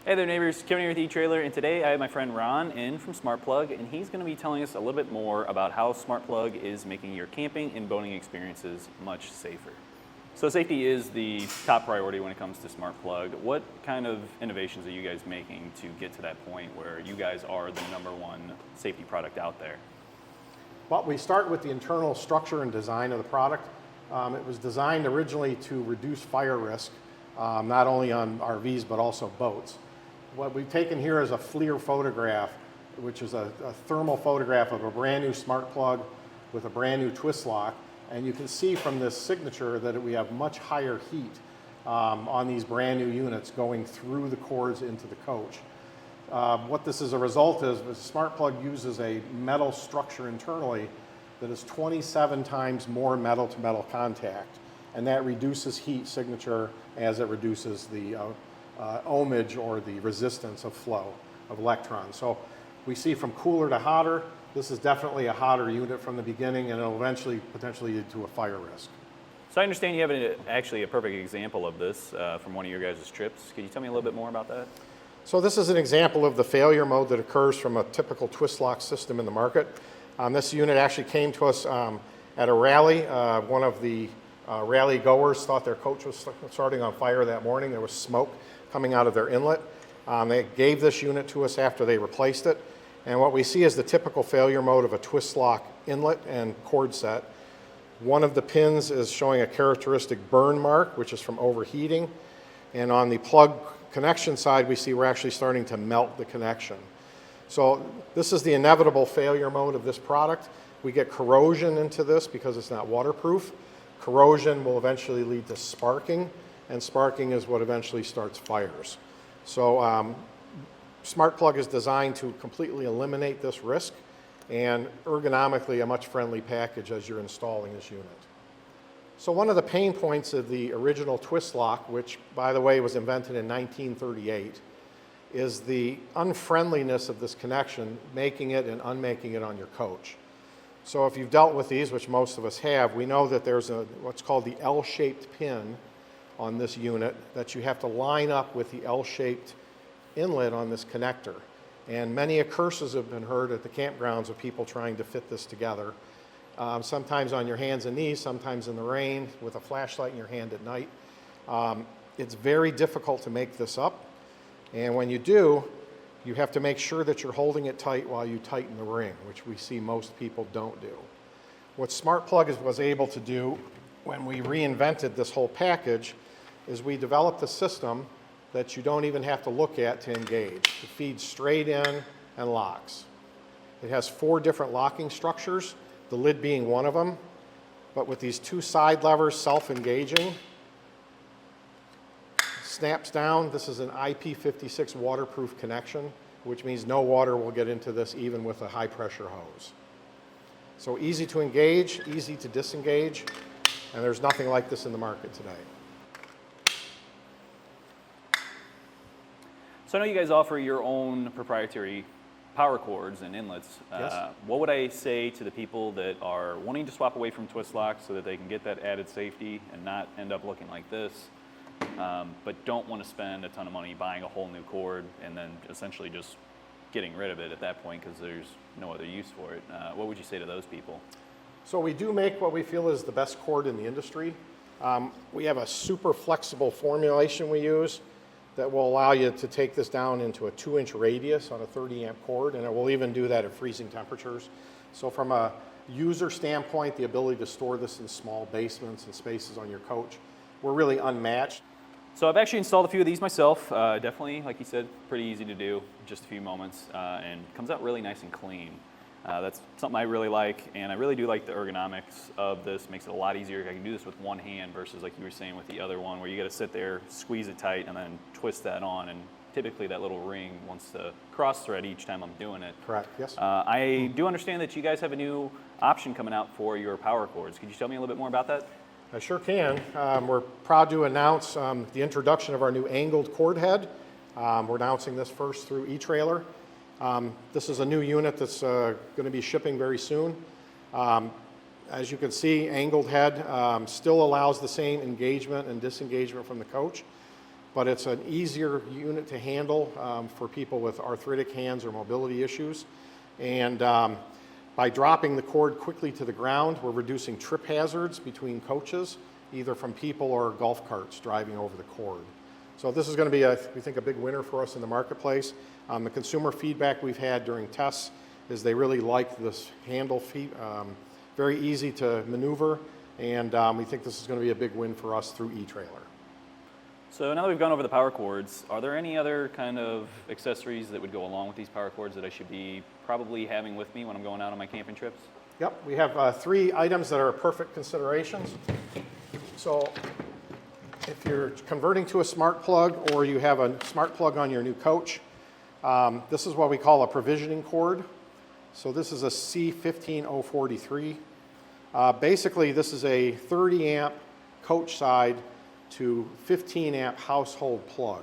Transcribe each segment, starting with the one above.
Hey there neighbors, Kevin here with eTrailer, and today I have my friend Ron in from SmartPlug, and he's going to be telling us a little bit more about how SmartPlug is making your camping and boating experiences much safer. So safety is the top priority when it comes to SmartPlug. What kind of innovations are you guys making to get to that point where you guys are the #1 safety product out there? Well, we start with the internal structure and design of the product. It was designed originally to reduce fire risk, not only on RVs but also boats. What we've taken here is a FLIR photograph, which is a thermal photograph of a brand new SmartPlug with a brand new twist lock. And you can see from this signature that we have much higher heat on these brand new units going through the cords into the coach. What this is a result is the SmartPlug uses a metal structure internally that is 27 times more metal-to-metal contact. And that reduces heat signature as it reduces the ohmage or the resistance of flow of electrons. So we see from cooler to hotter. This is definitely a hotter unit from the beginning, and it'll eventually potentially lead to a fire risk. So I understand you have actually a perfect example of this from one of your guys' trips. Can you tell me a little bit more about that? So this is an example of the failure mode that occurs from a typical twist lock system in the market. This unit actually came to us at a rally. One of the rally goers thought their coach was starting on fire that morning. There was smoke coming out of their inlet. They gave this unit to us after they replaced it. And what we see is the typical failure mode of a twist lock inlet and cord set. One of the pins is showing a characteristic burn mark, which is from overheating. And on the plug connection side, we see we're actually starting to melt the connection. So this is the inevitable failure mode of this product. We get corrosion into this because it's not waterproof. Corrosion will eventually lead to sparking, and sparking is what eventually starts fires. So SmartPlug is designed to completely eliminate this risk, and ergonomically a much friendly package as you're installing this unit. So one of the pain points of the original twist lock, which by the way was invented in 1938, is the unfriendliness of this connection, making it and unmaking it on your coach. So if you've dealt with these, which most of us have, we know that there's what's called the L-shaped pin on this unit that you have to line up with the L-shaped inlet on this connector. And many curses have been heard at the campgrounds of people trying to fit this together. Sometimes on your hands and knees, sometimes in the rain with a flashlight in your hand at night. It's very difficult to make this up. And when you do, you have to make sure that you're holding it tight while you tighten the ring, which we see most people don't do. What SmartPlug was able to do when we reinvented this whole package is we developed a system that you don't even have to look at to engage. It feeds straight in and locks. It has 4 different locking structures, the lid being one of them, but with these 2 side levers self-engaging, snaps down. This is an IP56 waterproof connection, which means no water will get into this even with a high pressure hose. So easy to engage, easy to disengage, and there's nothing like this in the market today. So I know you guys offer your own proprietary power cords and inlets. Yes. What would I say to the people that are wanting to swap away from twist locks so that they can get that added safety and not end up looking like this, but don't want to spend a ton of money buying a whole new cord and then essentially just getting rid of it at that point because there's no other use for it? What would you say to those people? So we do make what we feel is the best cord in the industry. We have a super flexible formulation we use that will allow you to take this down into a 2-inch radius on a 30-amp cord, and it will even do that at freezing temperatures. So from a user standpoint, the ability to store this in small basements and spaces on your coach, we're really unmatched. So I've actually installed a few of these myself. Definitely, like you said, pretty easy to do, just a few moments, and comes out really nice and clean. That's something I really like, and I really do like the ergonomics of this. Makes it a lot easier. I can do this with one hand versus like you were saying with the other one where you got to sit there, squeeze it tight, and then twist that on, and typically that little ring wants to cross thread each time I'm doing it. Correct, yes. I do understand that you guys have a new option coming out for your power cords. Could you tell me a little bit more about that? I sure can. We're proud to announce the introduction of our new angled cord head. We're announcing this first through eTrailer. This is a new unit that's going to be shipping very soon. As you can see, angled head still allows the same engagement and disengagement from the coach. but it's an easier unit to handle for people with arthritic hands or mobility issues. And by dropping the cord quickly to the ground, we're reducing trip hazards between coaches, either from people or golf carts driving over the cord. So this is going to be, we think, a big winner for us in the marketplace. The consumer feedback we've had during tests is they really like this handle, very easy to maneuver, and we think this is going to be a big win for us through etrailer. So now that we've gone over the power cords, are there any other kind of accessories that would go along with these power cords that I should be probably having with me when I'm going out on my camping trips? Yep, we have 3 items that are perfect considerations. So if you're converting to a SmartPlug or you have a SmartPlug on your new coach, this is what we call a provisioning cord. So this is a C15043. Basically, this is a 30 amp coach side to 15 amp household plug.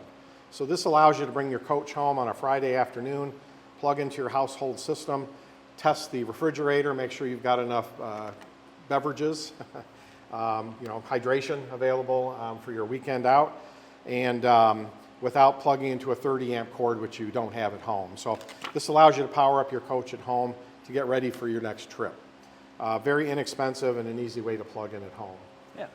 So this allows you to bring your coach home on a Friday afternoon, plug into your household system, test the refrigerator, make sure you've got enough beverages, hydration available for your weekend out, and without plugging into a 30 amp cord, which you don't have at home. So this allows you to power up your coach at home to get ready for your next trip. Very inexpensive and an easy way to plug in at home. Yeah.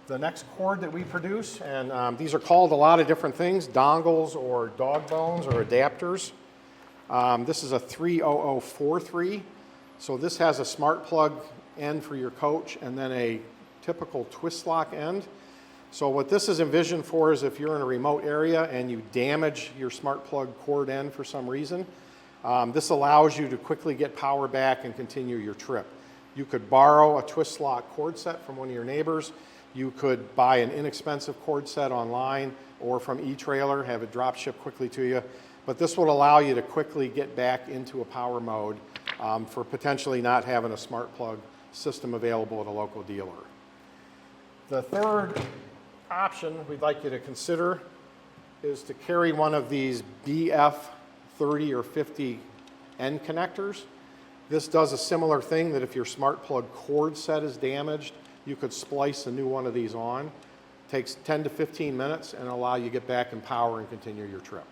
The next cord that we produce, and these are called a lot of different things, dongles or dog bones or adapters. This is a 30043. So this has a SmartPlug end for your coach and then a typical twist lock end. So what this is envisioned for is if you're in a remote area and you damage your SmartPlug cord end for some reason, this allows you to quickly get power back and continue your trip. You could borrow a twist lock cord set from one of your neighbors. You could buy an inexpensive cord set online or from etrailer, have it drop ship quickly to you. But this would allow you to quickly get back into a power mode for potentially not having a SmartPlug system available at a local dealer. The third option we'd like you to consider is to carry one of these BF 30 or 50 end connectors. This does a similar thing that if your SmartPlug cord set is damaged, you could splice a new one of these on. Takes 10 to 15 minutes and allow you to get back in power and continue your trip.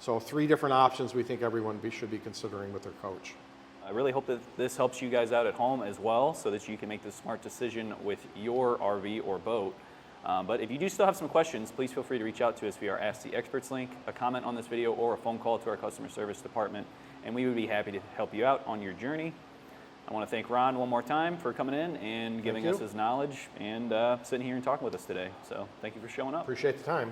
So 3 different options we think everyone should be considering with their coach. I really hope that this helps you guys out at home as well so that you can make the smart decision with your RV or boat. But if you do still have some questions, please feel free to reach out to us via our Ask the Experts link, a comment on this video, or a phone call to our customer service department, and we would be happy to help you out on your journey. I want to thank Ron one more time for coming in and giving us his knowledge and sitting here and talking with us today. So thank you for showing up. Appreciate the time.